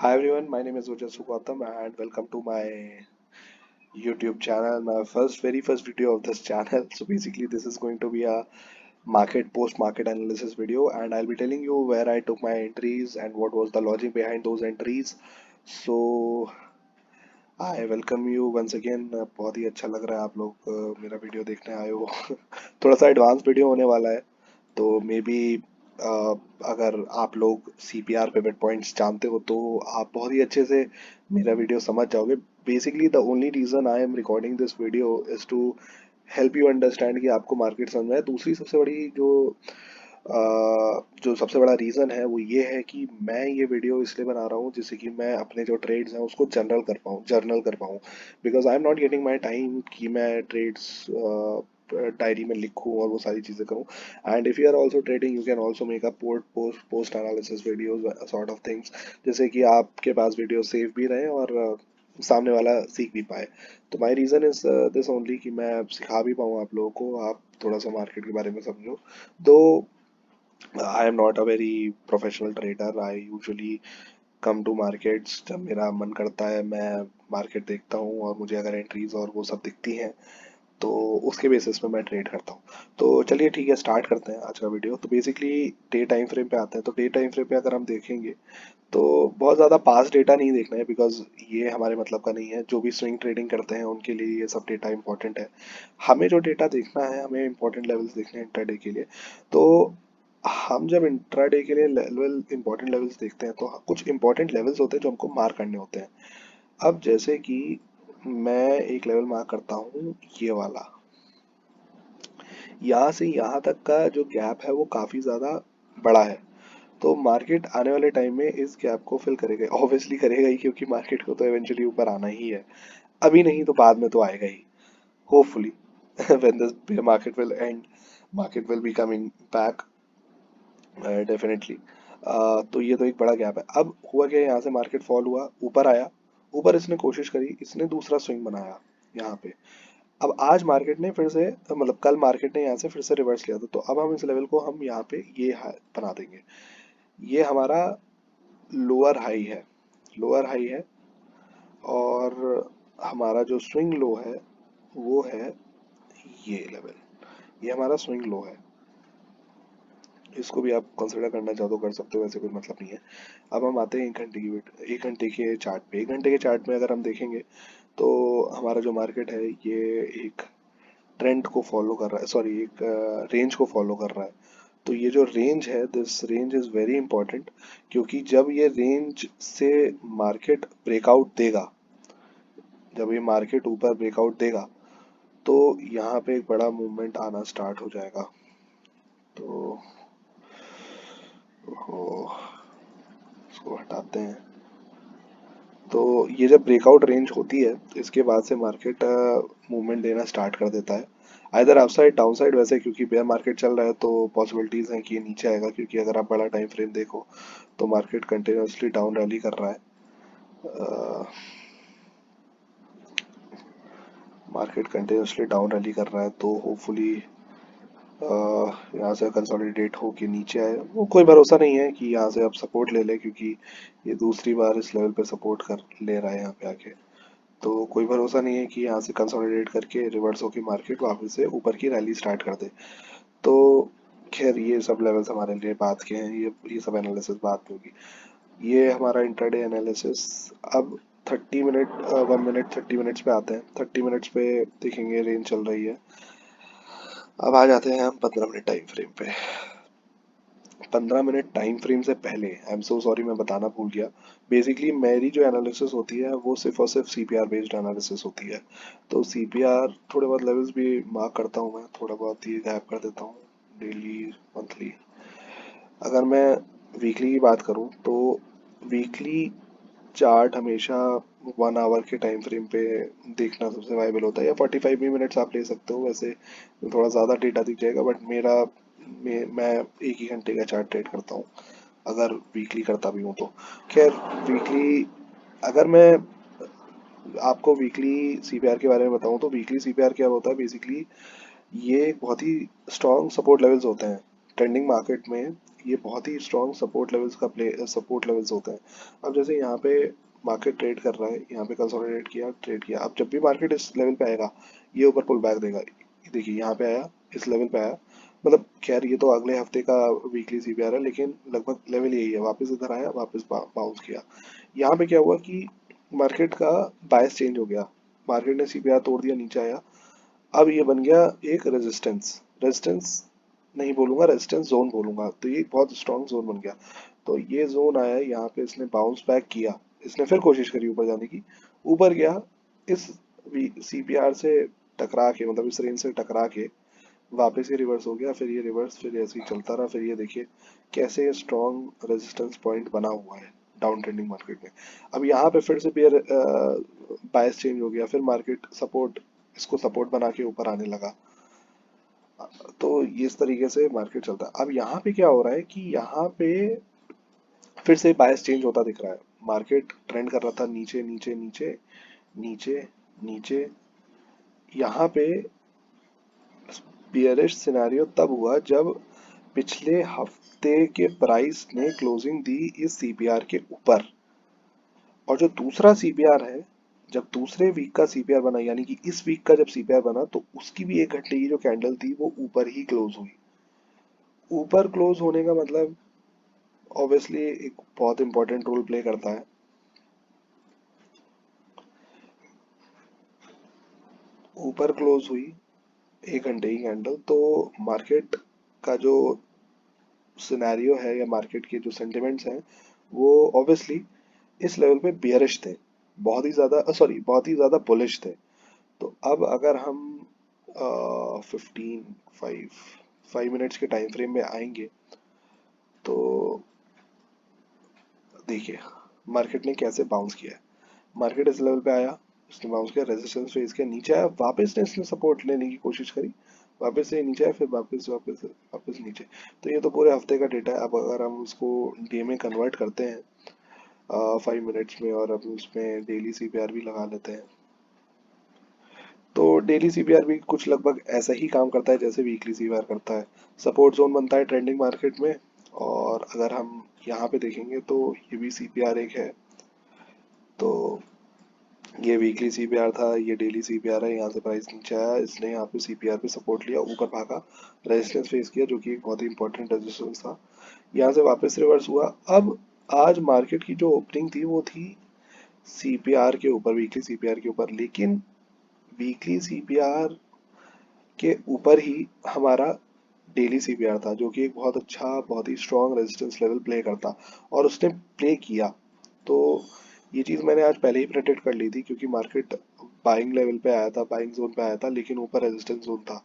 Hi everyone, my name is Ujjasu Gautam and welcome to my YouTube channel, my very first video of this channel. So basically this is going to be a post-market analysis video and I'll be telling you where I took my entries and what was the logic behind those entries. So I welcome you once again. बहुत ही अच्छा लग रहा है आप लोग मेरा video देखने आए हो थोड़ा सा एडवांस वीडियो होने वाला है तो मे बी अगर आप लोग CPR पिवट पॉइंट्स जानते हो तो आप बहुत ही अच्छे से मेरा वीडियो समझ जाओगे. Basically the only reason I am recording this video is to help you understand कि आपको मार्केट समझ में आए. दूसरी सबसे बड़ी जो सबसे बड़ा रीज़न है वो ये है कि मैं ये वीडियो इसलिए बना रहा हूँ जिससे कि मैं अपने जो ट्रेड्स हैं उसको जर्नल कर पाऊँ. Because I am not getting my time कि मैं ट्रेड्स डायरी में लिखूँ और वो सारी चीज़ें करूँ. And if you are also trading you can also make a post analysis videos sort of things, जैसे कि आपके पास वीडियो सेव भी रहे और सामने वाला सीख भी पाए. तो my reason is this only कि मैं सिखा भी पाऊँ आप लोगों को, आप थोड़ा सा मार्केट के बारे में समझो. Though I am not a very professional trader. I usually come to markets जब मेरा मन करता है, मैं मार्केट देखता हूँ और मुझे अगर एंट्रीज और वो सब दिखती हैं तो उसके बेसिस पे मैं ट्रेड करता हूँ. तो चलिए ठीक है, स्टार्ट करते हैं आज का वीडियो. तो बेसिकली डे टाइम फ्रेम पे आते हैं. तो डे टाइम फ्रेम पे अगर हम देखेंगे तो बहुत ज़्यादा पास डेटा नहीं देखना है बिकॉज ये हमारे मतलब का नहीं है. जो भी स्विंग ट्रेडिंग करते हैं उनके लिए ये सब डेटा इंपॉर्टेंट है. हमें जो डेटा देखना है, हमें इंपॉर्टेंट लेवल्स देखने हैं इंट्राडे के लिए. तो हम जब इंट्राडे के लिए लेवल इंपॉर्टेंट लेवल्स देखते हैं तो कुछ इंपॉर्टेंट लेवल्स होते हैं जो हमको मार्क करने होते हैं. अब जैसे कि मैं एक लेवल मार्क करता हूँ, ये वाला. यहाँ से यहाँ तक का जो गैप है वो काफ़ी ज़्यादा बड़ा है. तो मार्केट आने वाले टाइम में इस गैप को फिल करेगा, ऑब्वियसली करेगा ही, क्योंकि मार्केट को तो इवेंचुअली ऊपर आना ही है. अभी नहीं तो बाद में तो आएगा ही, hopefully. When this market will end, market will be coming back definitely. तो ये तो एक बड़ा गैप है. अब हुआ क्या, यहाँ से मार्केट फॉल हुआ, ऊपर आया, ऊपर इसने कोशिश करी, इसने दूसरा स्विंग बनाया यहाँ पे. अब आज मार्केट ने फिर से, मतलब कल मार्केट ने यहाँ से फिर से रिवर्स लिया था, तो अब हम इस लेवल को हम यहाँ पे ये बना देंगे. ये हमारा लोअर हाई है, लोअर हाई है. और हमारा जो स्विंग लो है वो है ये लेवल, ये हमारा स्विंग लो है. इसको भी आप कंसिडर करना चाहो तो कर सकते हो, वैसे कोई मतलब नहीं है. अब हम आते हैं एक घंटे के चार्ट पे. एक घंटे के चार्ट में अगर हम देखेंगे तो हमारा जो मार्केट है ये एक ट्रेंड को फॉलो कर रहा है, सॉरी एक रेंज को फॉलो कर रहा है. तो ये जो रेंज है, this range is very important, क्योंकि जब ये रेंज से मार्केट ब्रेकआउट देगा, जब ये मार्केट ऊपर ब्रेकआउट देगा तो यहाँ पे एक बड़ा मूवमेंट आना स्टार्ट हो जाएगा. तो ओ, इसको हटाते हैं. तो ये जब ब्रेकआउट रेंज होती है तो इसके बाद से मार्केट मूवमेंट देना स्टार्ट कर देता है, आइदर अपसाइड डाउन साइड. वैसे क्योंकि बेयर मार्केट चल रहा है तो पॉसिबिलिटीज़ हैं कि ये नीचे आएगा, क्योंकि अगर आप बड़ा टाइम फ्रेम देखो तो मार्केट कंटिन्यूसली डाउन रैली कर रहा है. मार्केट कंटिन्यूसली डाउन रैली कर रहा है तो होपफुली यहाँ से कंसोलिडेट होके नीचे आए. वो कोई भरोसा नहीं है कि यहाँ से आप सपोर्ट ले लें, क्योंकि ये दूसरी बार इस लेवल पे सपोर्ट कर ले रहा है यहाँ पे आके. तो कोई भरोसा नहीं है कि यहाँ से कंसोलिडेट करके रिवर्स होके मार्केट वापस से ऊपर की रैली स्टार्ट कर दे. तो खैर ये सब लेवल्स हमारे लिए बात के हैं, ये सब एनालिसिस बात में होगी. ये हमारा इंट्राडे एनालिसिस. अब 30 मिनट, 1 मिनट 30 मिनट्स पे आते हैं. 30 मिनट्स पे देखेंगे रेंज चल रही है. अब आ जाते हैं हम 15 मिनट टाइम फ्रेम पे. 15 मिनट टाइम फ्रेम से पहले, आई एम सो सॉरी, मैं बताना भूल गया. बेसिकली मेरी जो एनालिसिस होती है वो सिर्फ और सिर्फ CPR बेस्ड एनालिसिस होती है. तो CPR थोड़े बहुत लेवल्स भी मार्क करता हूँ मैं, थोड़ा बहुत ये गैप कर देता हूँ डेली, मंथली. अगर मैं वीकली की बात करूँ तो वीकली चार्ट हमेशा 1 आवर के टाइम फ्रेम पे देखना सबसे वाइबल होता है, या 45 मिनट्स आप ले सकते हो. वैसे थोड़ा ज़्यादा डेटा दिख जाएगा, बट मैं एक ही घंटे का चार्ट ट्रेड करता हूँ अगर वीकली करता भी हूँ तो. खैर वीकली, अगर मैं आपको वीकली CPR के बारे में बताऊँ तो वीकली CPR क्या होता है बेसिकली, ये एक बहुत ही स्ट्रॉन्ग सपोर्ट लेवल्स होते हैं ट्रेंडिंग मार्केट में. ये बहुत ही स्ट्रॉन्ग सपोर्ट लेवल्स होते हैं। अब जैसे यहाँ पे मार्केट ट्रेड कर रहा है, यहाँ पे कंसोलिडेट किया, ट्रेड किया, अब जब भी मार्केट इस लेवल पे आएगा ये ऊपर पुल बैक देगा। देखिए यहाँ पे आया, इस लेवल पे आया, मतलब खैर ये तो अगले हफ्ते का वीकली सीपीआर है, लेकिन लगभग लेवल यही है। वापस इधर आया, वापस बाउंस किया। यहाँ पे क्या हुआ कि मार्केट का बायस चेंज हो गया, मार्केट ने सीपीआर तोड़ दिया, नीचे आया। अब ये बन गया एक रेजिस्टेंस, रेजिस्टेंस नहीं बोलूंगा, रेजिस्टेंस जोन बोलूंगा। तो ये एक बहुत स्ट्रॉन्ग जोन बन गया। तो ये जोन आया, यहाँ पे इसने बाउंस बैक किया, इसने फिर कोशिश करी ऊपर जाने की, ऊपर गया, इस सीपीआर से टकरा के, मतलब इस रेंज से टकरा के वापस ये रिवर्स हो गया, फिर ये रिवर्स, फिर ऐसे ही चलता रहा। फिर ये देखिए कैसे स्ट्रॉन्ग रेजिस्टेंस पॉइंट बना हुआ है डाउन ट्रेंडिंग मार्केट में। अब यहाँ पे फिर से बियर बायस चेंज हो गया, फिर मार्केट सपोर्ट, इसको सपोर्ट बना के ऊपर आने लगा। तो ये इस तरीके से मार्केट चलता है। अब यहाँ पे क्या हो रहा है कि यहाँ पे फिर से बायस चेंज होता दिख रहा है। मार्केट ट्रेंड कर रहा था नीचे नीचे नीचे नीचे नीचे, यहाँ पे बियरिश सिनेरियो तब हुआ जब पिछले हफ्ते के प्राइस ने क्लोजिंग दी इस सीपीआर के ऊपर, और जो दूसरा सीपीआर है, जब दूसरे वीक का सीपीआर बना, यानी कि इस वीक का जब सीपीआर बना, तो उसकी भी 1 घंटे की जो कैंडल थी वो ऊपर ही क्लोज हुई। ऊपर क्लोज होने का मतलब ऑब्वियसली एक बहुत इंपॉर्टेंट रोल प्ले करता है। ऊपर क्लोज हुई 1 घंटे की कैंडल, तो मार्केट का जो सिनेरियो है या मार्केट के जो सेंटिमेंट्स हैं वो ऑब्वियसली इस लेवल पे बियरिश थे, बहुत ही ज्यादा, सॉरी बहुत ही ज्यादा बुलिश थे। तो अब अगर हम 5 मिनट्स के टाइम फ्रेम में आएंगे तो देखिए मार्केट ने कैसे बाउंस किया है। मार्केट इस लेवल पे आया, उसने बाउंस किया, रेजिस्टेंस फेस किया, नीचे आया, वापस ने इसने सपोर्ट लेने की कोशिश करी, वापस से नीचे आया, फिर वापस वापस वापस नीचे। तो ये तो पूरे हफ्ते का डेटा है। अब अगर हम उसको डे में कन्वर्ट करते हैं 5 मिनट्स में, और अब उसमें डेली सीपीआर भी लगा लेते हैं, तो डेली सीपीआर भी कुछ लगभग ऐसा ही काम करता है जैसे वीकली सीपीआर करता है। सपोर्ट जोन बनता है ट्रेंडिंग मार्केट में, और अगर हम यहाँ पे देखेंगे तो ये भी सीपीआर एक है। तो ये वीकली सीपीआर था, ये डेली सीपीआर है। यहाँ से प्राइस नीचे आया, इसने यहाँ पे सीपीआर पे सपोर्ट लिया, ऊपर भागा, रेजिस्टेंस फेस किया, जो कि एक बहुत ही इंपॉर्टेंट रेजिस्टेंस था। यहाँ से वापस रिवर्स हुआ। अब आज मार्केट की जो ओपनिंग थी वो थी सीपीआर के ऊपर, वीकली सीपीआर के ऊपर, लेकिन वीकली सीपीआर के ऊपर ही हमारा डेली सीपीआर था, जो कि एक बहुत अच्छा, बहुत ही स्ट्रॉन्ग रेजिस्टेंस लेवल प्ले करता, और उसने प्ले किया। तो ये चीज़ मैंने आज पहले ही प्रेडिक्ट कर ली थी, क्योंकि मार्केट बाइंग लेवल पे आया था, बाइंग जोन पे आया था, लेकिन ऊपर रेजिस्टेंस जोन था।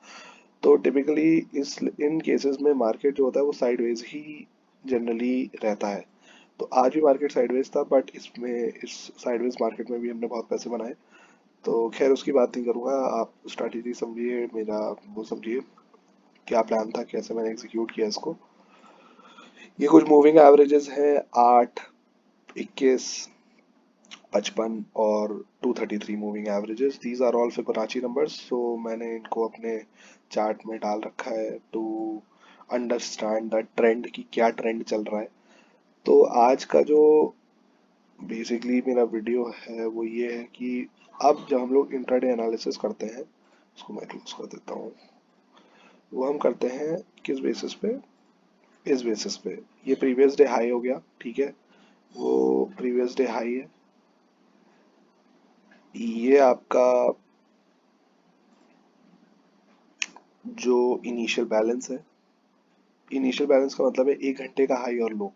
तो टिपिकली इस इन केसेस में मार्केट जो होता है वो साइडवेज ही जनरली रहता है। तो आज भी मार्केट साइडवेज था, बट इसमें इस साइडवेज मार्केट में भी हमने बहुत पैसे बनाए। तो खैर उसकी बात नहीं करूँगा, आप स्ट्रैटेजी समझिए, मेरा वो समझिए क्या प्लान था, कैसे मैंने एग्जीक्यूट किया इसको। ये कुछ मूविंग एवरेजेस हैं, 8, 21, 55 और 233 moving averages. These are all Fibonacci numbers, so मैंने इनको अपने चार्ट में डाल रखा है टू अंडरस्टैंड द ट्रेंड, कि क्या ट्रेंड चल रहा है। तो आज का जो बेसिकली मेरा वीडियो है वो ये है कि अब जब हम लोग इंट्राडे एनालिसिस करते हैं, उसको मैं क्लोज कर देता हूँ, वो हम करते हैं किस बेसिस पे, इस बेसिस पे। ये प्रीवियस डे हाई हो गया, ठीक है, वो प्रीवियस डे हाई है। ये आपका जो इनिशियल बैलेंस है, इनिशियल बैलेंस का मतलब है 1 घंटे का हाई और लो।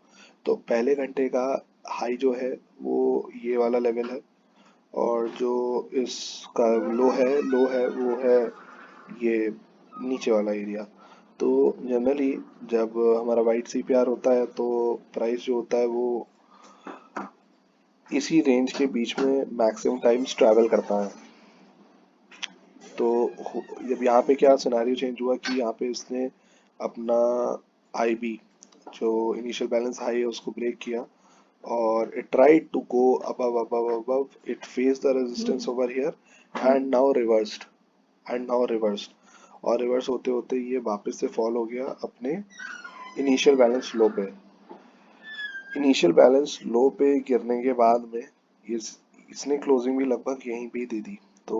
तो पहले घंटे का हाई जो है वो ये वाला लेवल है, और जो इसका लो है वो है ये नीचे वाला एरिया। तो जनरली जब हमारा वाइट सीपीआर होता है तो प्राइस जो होता है वो इसी रेंज के बीच में मैक्सिमम टाइम्स ट्रैवल करता है। तो जब यहाँ पे क्या सिनेरियो चेंज हुआ कि यहाँ पे इसने अपना आईबी, जो इनिशियल बैलेंस हाई है, उसको ब्रेक किया, और it tried to go above, it faced the resistance over here, and now reversed, और रिवर्स होते होते ये वापस से फॉल हो गया अपने इनिशियल बैलेंस लो पे, इनिशियल बैलेंस लो पे गिरने के बाद में इसने क्लोजिंग भी लगभग यहीं पे ही दे दी। तो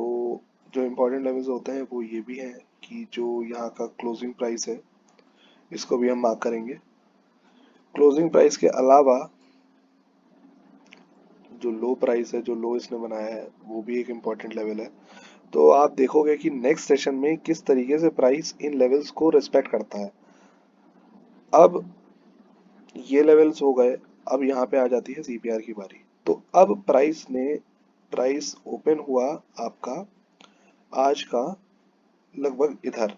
जो इम्पोर्टेंट लेवल्स होते हैं वो ये भी हैं कि जो यहाँ का क्लोजिंग प्राइस है इसको भी हम मार्क करेंगे। क्लोजिंग प्राइस के अलावा जो लो प्राइस है, जो लो इसने बनाया है, वो भी एक इम्पॉर्टेंट लेवल है। तो आप देखोगे कि नेक्स्ट सेशन में किस तरीके से प्राइस इन लेवल्स को रिस्पेक्ट करता है। अब ये लेवल्स हो गए, अब यहाँ पे आ जाती है सीपीआर की बारी। तो अब प्राइस ओपन हुआ आपका आज का लगभग इधर,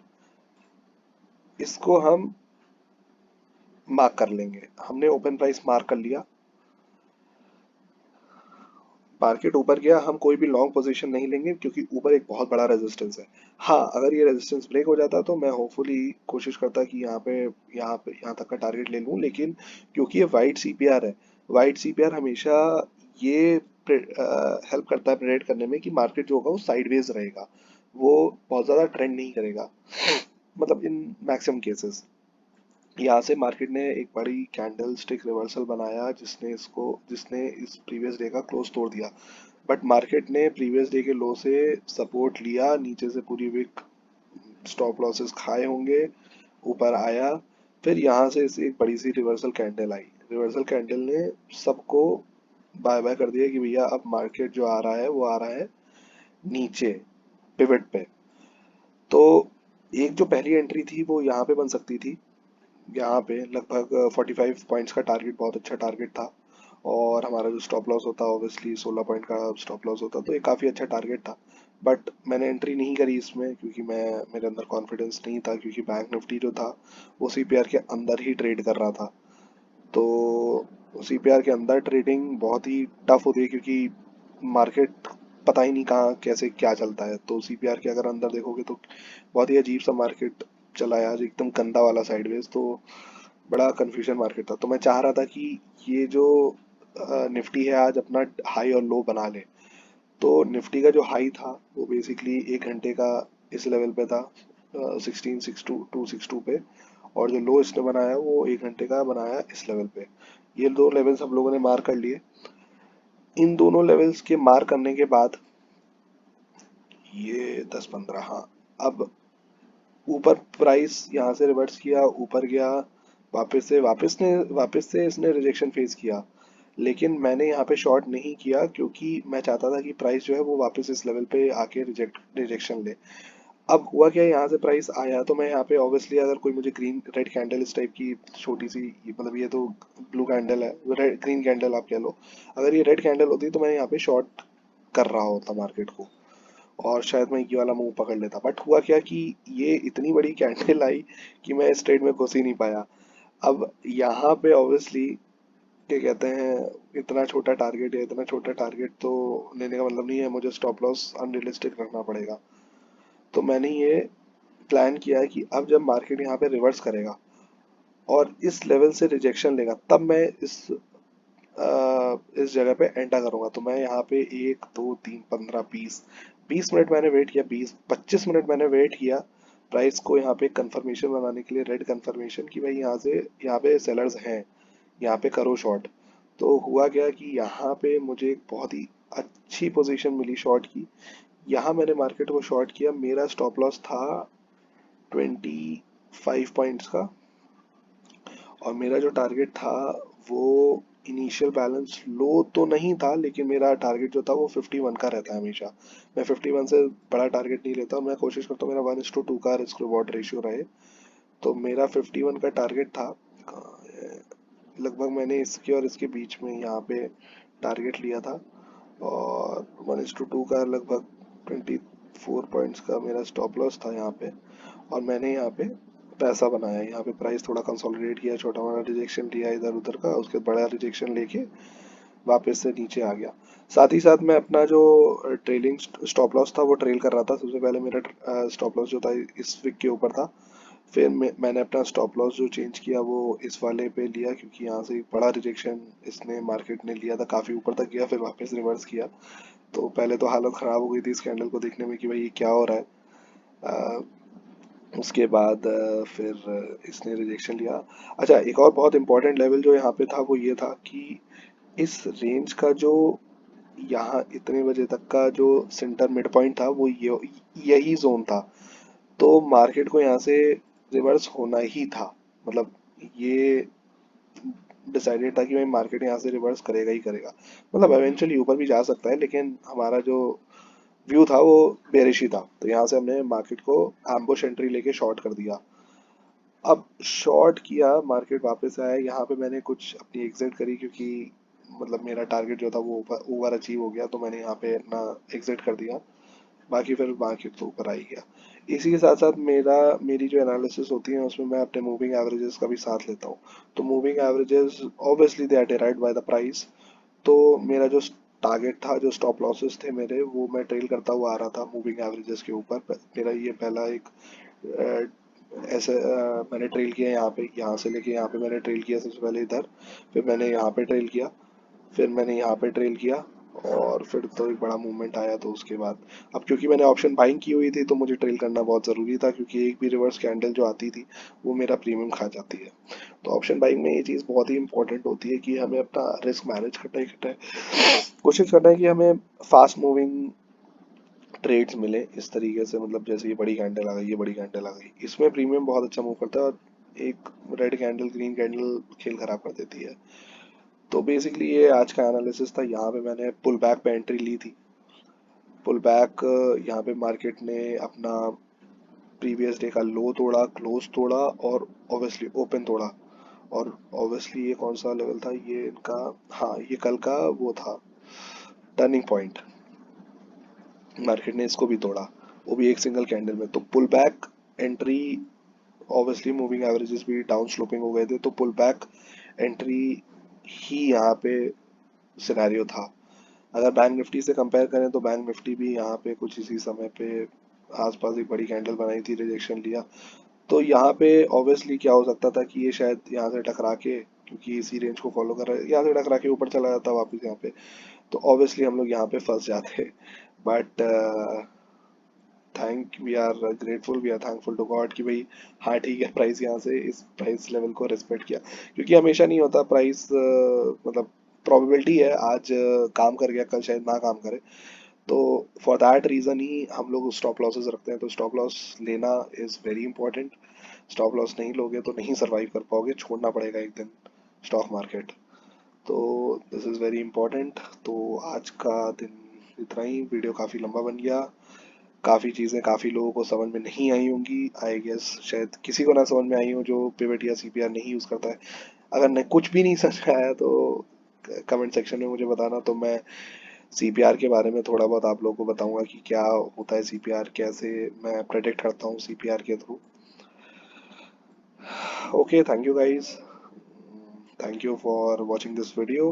इसको हम मार्क कर लेंगे। हमने ओपन प्राइस मार्क कर लिया, मार्केट ऊपर गया, हम कोई भी लॉन्ग पोजीशन नहीं लेंगे क्योंकि ऊपर एक बहुत बड़ा रेजिस्टेंस है। हाँ, अगर ये रेजिस्टेंस ब्रेक हो जाता तो मैं होपफुली कोशिश करता कि यहाँ तक का टारगेट ले लूँ, लेकिन क्योंकि ये वाइट सीपीआर है, वाइट सीपीआर हमेशा ये हेल्प करता है प्रेडिक्ट करने में कि मार्केट जो होगा वो साइडवेज रहेगा, वो बहुत ज़्यादा ट्रेंड नहीं करेगा, मतलब इन मैक्सिमम केसेस। यहाँ से मार्केट ने एक बड़ी कैंडल स्टिक रिवर्सल बनाया जिसने इस प्रीवियस डे का क्लोज तोड़ दिया। बट मार्केट ने प्रीवियस डे के लो से सपोर्ट लिया, नीचे से पूरी वीक स्टॉप लॉसेस खाए होंगे, ऊपर आया, फिर यहाँ से इसे एक बड़ी सी रिवर्सल कैंडल आई। रिवर्सल कैंडल ने सबको बाय बाय कर दिया कि भैया अब मार्केट जो आ रहा है वो आ रहा है नीचे पिवट पे। तो एक जो पहली एंट्री थी वो यहाँ पे बन सकती थी, यहाँ पे लगभग 45 पॉइंट्स का टारगेट बहुत अच्छा टारगेट था, और हमारा जो स्टॉप लॉस होता ऑब्वियसली 16 पॉइंट का स्टॉप लॉस होता, तो ये काफ़ी अच्छा टारगेट था। बट मैंने एंट्री नहीं करी इसमें क्योंकि मैं मेरे अंदर कॉन्फिडेंस नहीं था, क्योंकि बैंक निफ्टी जो था वो सीपीआर के अंदर ही ट्रेड कर रहा था। तो सीपीआर के अंदर ट्रेडिंग बहुत ही टफ होती है क्योंकि मार्केट पता ही नहीं कहाँ कैसे क्या चलता है। तो सीपीआर के अगर अंदर देखोगे तो बहुत ही अजीब सा मार्केट चला है आज, एकदम गंदा वाला साइडवेज। तो बड़ा कंफ्यूजन मार्केट था। तो मैं चाह रहा था कि ये जो निफ्टी है आज अपना हाई और लो बना ले। तो निफ्टी का जो हाई था वो बेसिकली 1 घंटे का इस लेवल पे था, 16,62262 पे, और जो लो इसने बनाया वो 1 घंटे का बनाया इस लेवल पे। ये दो लेवल्स हम लोगों ने मार्क कर लिए। इन दोनों लेवल्स के मार्क करने के बाद ये 10-15, हाँ, अब ऊपर प्राइस यहाँ से रिवर्स किया, ऊपर गया, वापस से इसने रिजेक्शन फेस किया। लेकिन मैंने यहाँ पे शॉर्ट नहीं किया क्योंकि मैं चाहता था कि प्राइस जो है वो वापस इस लेवल पे आके रिजेक्शन ले। अब हुआ क्या, यहाँ से प्राइस आया तो मैं यहाँ पे ऑब्वियसली अगर कोई मुझे ग्रीन रेड कैंडल इस टाइप की छोटी सी, मतलब ये तो ब्लू कैंडल है, रेड ग्रीन कैंडल आप कह लो, अगर ये रेड कैंडल होती तो मैं यहाँ पे शॉर्ट कर रहा होता मार्केट को, और शायद मैं ये वाला मूव पकड़ लेता। बट हुआ क्या कि ये इतनी बड़ी कैंडल आई कि मैं इस ट्रेड में घुस ही नहीं पाया। अब यहाँ पे ऑब्वियसली क्या कहते हैं, इतना छोटा टारगेट है, इतना छोटा टारगेट तो लेने का मतलब नहीं है, मुझे स्टॉप लॉस अनरियलिस्टिक रखना पड़ेगा। तो मैंने ये प्लान किया है कि अब जब मार्केट यहाँ पे रिवर्स करेगा और इस लेवल से रिजेक्शन लेगा तब मैं इस जगह पे एंटर करूंगा। तो मैं यहाँ पे 1 2 3 15 20 20 मिनट मैंने वेट किया, 20 25 मिनट मैंने वेट किया प्राइस को यहाँ पे कंफर्मेशन बनाने के लिए, रेड कंफर्मेशन कि भाई यहाँ पे सेलर्स हैं, यहाँ पे करो शॉर्ट। तो हुआ क्या कि यहाँ पे मुझे एक बहुत ही अच्छी पोजीशन मिली शॉर्ट की। यहाँ मैंने मार्केट को शॉर्ट किया, मेरा स्टॉप लॉस था 25 पॉइंट्स का, और मेरा जो टारगेट था वो इनिशियल बैलेंस लो तो नहीं था, लेकिन मेरा टारगेट जो था वो 51 का रहता है हमेशा। मैं 51 से बड़ा टारगेट नहीं लेता, मैं कोशिश करता हूँ मेरा 1:2 का रिस्क रिवॉर्ड रेशियो रहे। तो मेरा 51 का टारगेट था। लगभग मैंने इसके और इसके बीच में यहाँ पे टारगेट लिया था, और 1:2 का लगभग 24 पॉइंट्स का मेरा स्टॉप लॉस था यहाँ पे। और मैंने यहाँ पे पैसा बनाया, यहाँ पे प्राइस थोड़ा कंसोलिडेट किया, छोटा मोटा रिजेक्शन लिया इधर उधर का, उसके बाद बड़ा रिजेक्शन लेके वापस से नीचे आ गया। साथ ही साथ मैं अपना जो ट्रेलिंग स्टॉप लॉस था वो ट्रेल कर रहा था। सबसे पहले मेरा स्टॉप लॉस जो था इस विक के ऊपर था, फिर मैंने अपना स्टॉप लॉस जो चेंज किया वो इस वाले पे लिया, क्योंकि यहाँ से एक बड़ा रिजेक्शन इसने मार्केट ने लिया था, काफ़ी ऊपर तक गया, फिर वापस रिवर्स किया। तो पहले तो हालत ख़राब हो गई थी इस कैंडल को देखने में कि भाई ये क्या हो रहा है। उसके बाद फिर इसने रिजेक्शन लिया। अच्छा, एक और बहुत इंपॉर्टेंट लेवल जो यहाँ पे था वो ये था कि इस रेंज का जो यहाँ इतने बजे तक का जो सेंटर मिड पॉइंट था वो ये यही जोन था। तो मार्केट को यहाँ से रिवर्स होना ही था। मतलब ये डिसाइडेड था कि भाई मार्केट यहाँ से रिवर्स करेगा ही करेगा। मतलब एवेंचुअली ऊपर भी जा सकता है, लेकिन हमारा जो व्यू था वो बेरिश ही था। तो यहाँ से हमने मार्केट को एम्बुश एंट्री लेके शॉर्ट कर दिया। अब शॉर्ट किया, मार्केट वापस आया, यहाँ पे मैंने कुछ अपनी एग्जिट करी क्योंकि मतलब मेरा टारगेट जो था वो ओवर अचीव हो गया, तो मैंने यहाँ पे अपना एग्जिट कर दिया। बाकी फिर मार्केट तो ऊपर आ ही गया। इसी के साथ साथ मेरी जो एनालिसिस होती है उसमें मैं अपने मूविंग एवरेजेस का भी साथ लेता हूँ। तो moving averages obviously they are derived by the price. तो मेरा जो टारगेट था, जो स्टॉप लॉसेस थे मेरे, वो मैं ट्रेल करता हुआ आ रहा था मूविंग एवरेजेस के ऊपर। मेरा ये पहला एक ऐसे मैंने ट्रेल किया यहाँ पे, यहाँ से लेके यहाँ पे मैंने ट्रेल किया सबसे पहले इधर। फिर मैंने यहाँ पे ट्रेल किया। फिर मैंने यहाँ पे ट्रेल किया। और फिर तो एक बड़ा मूवमेंट आया, तो उसके बाद अब क्योंकि मैंने ऑप्शन बाइंग की हुई थी तो मुझे ट्रेल करना बहुत ज़रूरी था, क्योंकि एक भी रिवर्स कैंडल जो आती थी वो मेरा प्रीमियम खा जाती है। तो ऑप्शन बाइंग में ये चीज़ बहुत ही इंपॉर्टेंट होती है कि हमें अपना रिस्क मैनेज करना ही करना है। कोशिश करना है कि हमें फास्ट मूविंग ट्रेड्स मिले इस तरीके से। मतलब जैसे ये बड़ी कैंडल आ गई, ये बड़ी कैंडल आ गई, इसमें प्रीमियम बहुत अच्छा मूव करता है, और एक रेड कैंडल ग्रीन कैंडल खेल खराब कर देती है। तो बेसिकली ये आज का एनालिसिस था। यहाँ पे मैंने पुल बैक पे एंट्री ली थी। पुल बैक, यहाँ पे मार्केट ने अपना प्रीवियस डे का लो तोड़ा, क्लोज तोड़ा, और ऑब्वियसली ओपन तोड़ा। और ऑब्वियसली ये कौन सा लेवल था, ये इनका, हाँ ये कल का वो था टर्निंग पॉइंट। मार्केट ने इसको भी तोड़ा, वो भी एक सिंगल कैंडल में। तो pull back entry, obviously moving averages भी डाउन स्लोपिंग हो गए थे, तो पुल बैक एंट्री ही यहाँ पे सिनेरियो था। अगर बैंक निफ्टी से कंपेयर करें तो बैंक निफ्टी भी यहाँ पे कुछ इसी समय पे आसपास एक बड़ी कैंडल बनाई थी, रिजेक्शन लिया। तो यहाँ पे ऑब्वियसली क्या हो सकता था कि ये शायद यहाँ से टकरा के, क्योंकि इसी रेंज को फॉलो कर रहा है, यहाँ से टकरा के ऊपर चला जाता वापस यहाँ पे। तो ऑब्वियसली हम लोग यहाँ पे फंस जाते। But thank we are grateful, we are thankful to god कि भाई हाँ ठीक है, प्राइस यहाँ से इस प्राइस लेवल को रिस्पेक्ट किया। क्योंकि हमेशा नहीं होता प्राइस, मतलब प्रोबेबिलिटी है आज काम कर गया, कल शायद ना काम करे। तो फॉर दैट रीज़न ही हम लोग स्टॉप लॉसेस रखते हैं। तो स्टॉप लॉस लेना is very important. Stop loss नहीं लोगे तो नहीं सर्वाइव कर पाओगे, छोड़ना पड़ेगा एक दिन स्टॉक मार्केट। तो दिस इज़ वेरी इंपॉर्टेंट। तो आज का दिन इतना ही, वीडियो काफ़ी लंबा बन गया। काफ़ी चीज़ें काफ़ी लोगों को समझ में नहीं आई होंगी, आई गेस शायद किसी को ना समझ में आई हो जो पिवट या सीपीआर नहीं यूज़ करता है। अगर नहीं, कुछ भी नहीं समझ में आया तो कमेंट सेक्शन में मुझे बताना, तो मैं सीपीआर के बारे में थोड़ा बहुत आप लोगों को बताऊंगा कि क्या होता है सीपीआर, कैसे मैं प्रेडिक्ट करता हूँ सीपीआर के through. Okay, thank you guys, thank you for watching this video,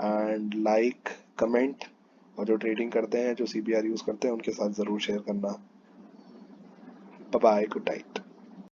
and like, comment, और जो ट्रेडिंग करते हैं, जो सीपीआर यूज़ करते हैं, उनके साथ ज़रूर शेयर करना। Bye bye, good night.